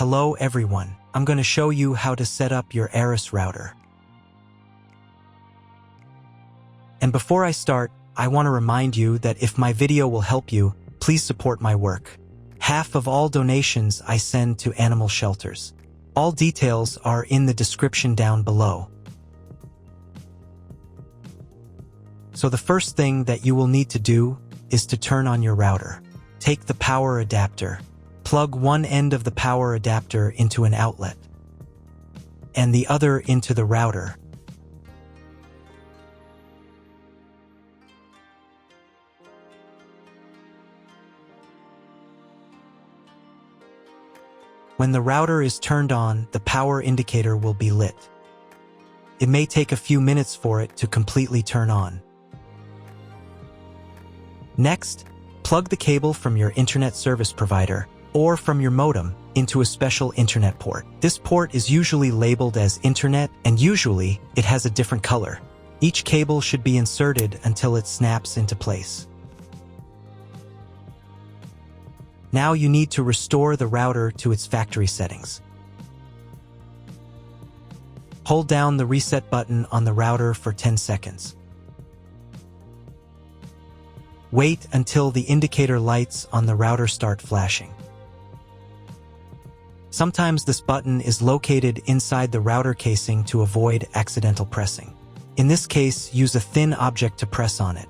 Hello everyone, I'm going to show you how to set up your Arris router. And before I start, I want to remind you that if my video will help you, please support my work. Half of all donations I send to animal shelters. All details are in the description down below. So the first thing that you will need to do is to turn on your router. Take the power adapter. Plug one end of the power adapter into an outlet and the other into the router. When the router is turned on, the power indicator will be lit. It may take a few minutes for it to completely turn on. Next, plug the cable from your internet service provider or from your modem into a special internet port. This port is usually labeled as internet, and usually it has a different color. Each cable should be inserted until it snaps into place. Now you need to restore the router to its factory settings. Hold down the reset button on the router for 10 seconds. Wait until the indicator lights on the router start flashing. Sometimes this button is located inside the router casing to avoid accidental pressing. In this case, use a thin object to press on it.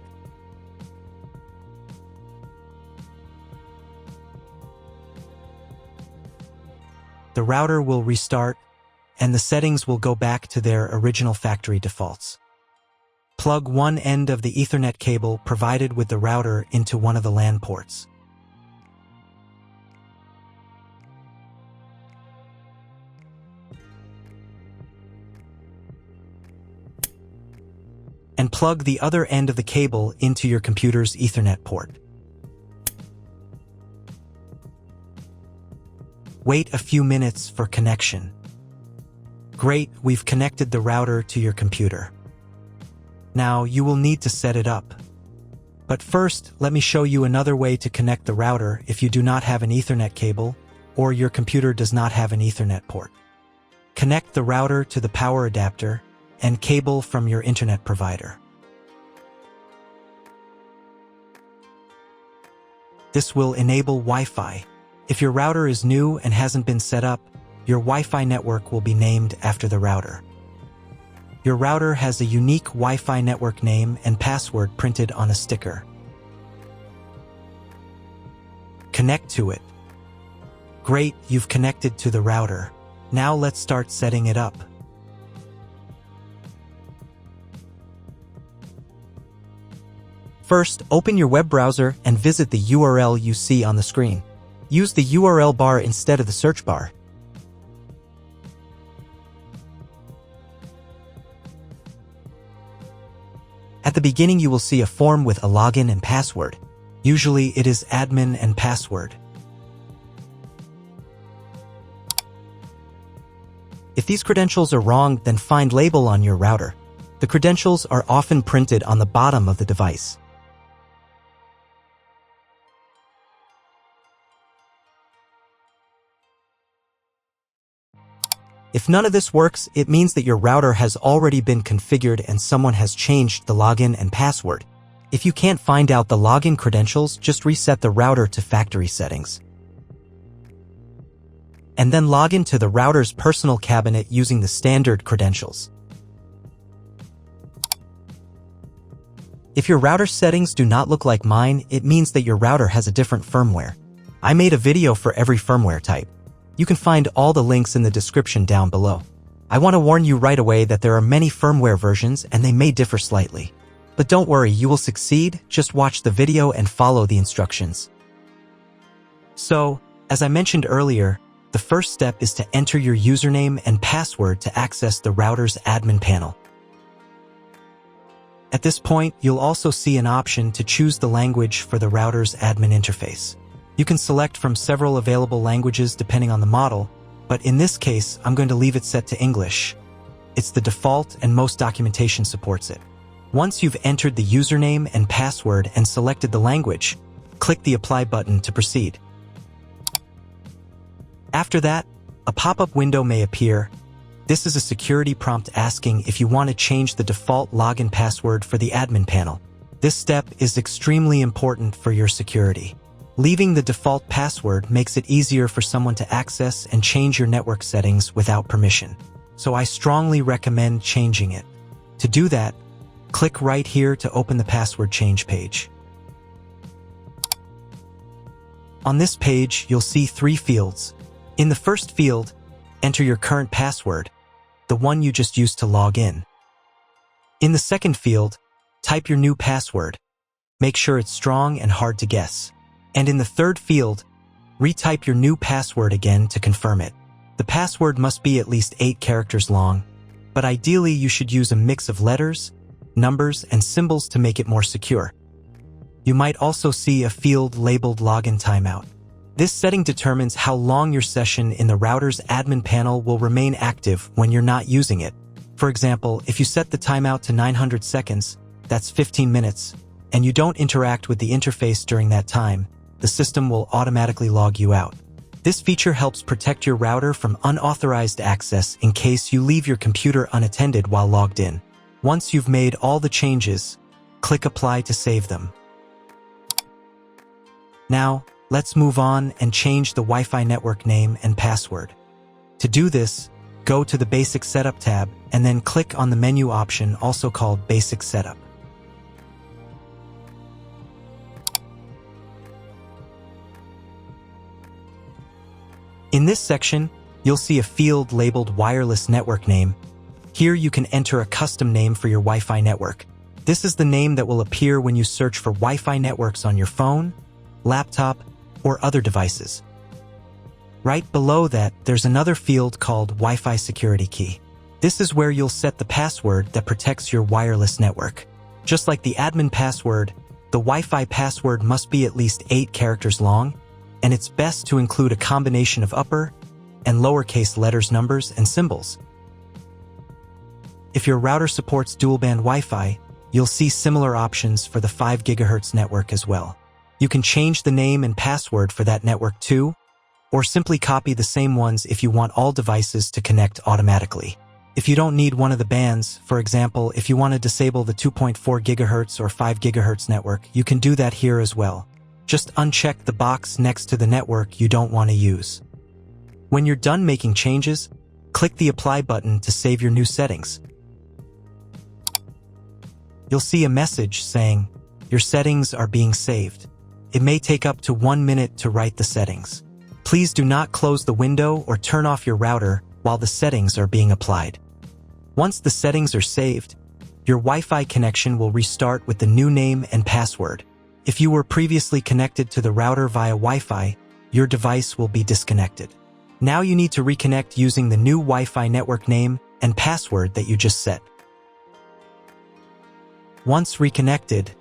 The router will restart, and the settings will go back to their original factory defaults. Plug one end of the Ethernet cable provided with the router into one of the LAN ports. And plug the other end of the cable into your computer's Ethernet port. Wait a few minutes for connection. Great, we've connected the router to your computer. Now you will need to set it up. But first, let me show you another way to connect the router if you do not have an Ethernet cable or your computer does not have an Ethernet port. Connect the router to the power adapter and cable from your internet provider. This will enable Wi-Fi. If your router is new and hasn't been set up, your Wi-Fi network will be named after the router. Your router has a unique Wi-Fi network name and password printed on a sticker. Connect to it. Great, you've connected to the router. Now let's start setting it up. First, open your web browser and visit the URL you see on the screen. Use the URL bar instead of the search bar. At the beginning, you will see a form with a login and password. Usually, it is admin and password. If these credentials are wrong, then find label on your router. The credentials are often printed on the bottom of the device. If none of this works, it means that your router has already been configured and someone has changed the login and password. If you can't find out the login credentials, just reset the router to factory settings. And then log into the router's personal cabinet using the standard credentials. If your router settings do not look like mine, it means that your router has a different firmware. I made a video for every firmware type. You can find all the links in the description down below. I want to warn you right away that there are many firmware versions and they may differ slightly. But don't worry, you will succeed. Just watch the video and follow the instructions. So, as I mentioned earlier, the first step is to enter your username and password to access the router's admin panel. At this point, you'll also see an option to choose the language for the router's admin interface. You can select from several available languages depending on the model, but in this case, I'm going to leave it set to English. It's the default and most documentation supports it. Once you've entered the username and password and selected the language, click the Apply button to proceed. After that, A pop-up window may appear. This is a security prompt asking if you want to change the default login password for the admin panel. This step is extremely important for your security. Leaving the default password makes it easier for someone to access and change your network settings without permission. So I strongly recommend changing it. To do that, click right here to open the password change page. On this page, you'll see 3 fields. In the first field, enter your current password, the one you just used to log in. In the second field, type your new password. Make sure it's strong and hard to guess. And in the third field, retype your new password again to confirm it. The password must be at least 8 characters long, but ideally you should use a mix of letters, numbers, and symbols to make it more secure. You might also see a field labeled Login Timeout. This setting determines how long your session in the router's admin panel will remain active when you're not using it. For example, if you set the timeout to 900 seconds, that's 15 minutes, and you don't interact with the interface during that time, the system will automatically log you out. This feature helps protect your router from unauthorized access in case you leave your computer unattended while logged in. Once you've made all the changes, click Apply to save them. Now, let's move on and change the Wi-Fi network name and password. To do this, go to the Basic Setup tab and then click on the menu option also called Basic Setup. In this section, you'll see a field labeled Wireless Network Name. Here you can enter a custom name for your Wi-Fi network. This is the name that will appear when you search for Wi-Fi networks on your phone, laptop, or other devices. Right below that, there's another field called Wi-Fi Security Key. This is where you'll set the password that protects your wireless network. Just like the admin password, the Wi-Fi password must be at least 8 characters long, and it's best to include a combination of upper and lowercase letters, numbers, and symbols. If your router supports dual-band Wi-Fi, you'll see similar options for the 5 GHz network as well. You can change the name and password for that network too, or simply copy the same ones if you want all devices to connect automatically. If you don't need one of the bands, for example, if you want to disable the 2.4 GHz or 5 GHz network, you can do that here as well. Just uncheck the box next to the network you don't want to use. When you're done making changes, click the Apply button to save your new settings. You'll see a message saying, "Your settings are being saved." It may take up to 1 minute to write the settings. Please do not close the window or turn off your router while the settings are being applied. Once the settings are saved, your Wi-Fi connection will restart with the new name and password. If you were previously connected to the router via Wi-Fi, your device will be disconnected. Now you need to reconnect using the new Wi-Fi network name and password that you just set. Once reconnected,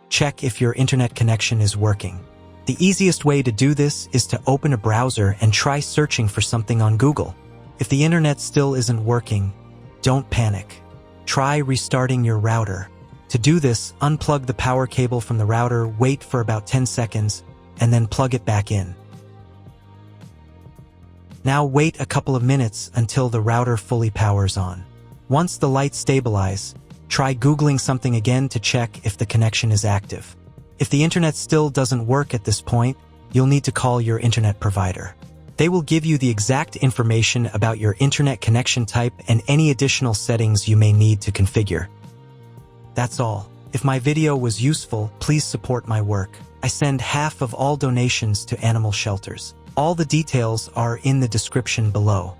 check if your internet connection is working. The easiest way to do this is to open a browser and try searching for something on Google. If the internet still isn't working, don't panic. Try restarting your router. To do this, unplug the power cable from the router, wait for about 10 seconds, and then plug it back in. Now wait a couple of minutes until the router fully powers on. Once the lights stabilize, try Googling something again to check if the connection is active. If the internet still doesn't work at this point, you'll need to call your internet provider. They will give you the exact information about your internet connection type and any additional settings you may need to configure. That's all. If my video was useful, please support my work. I send half of all donations to animal shelters. All the details are in the description below.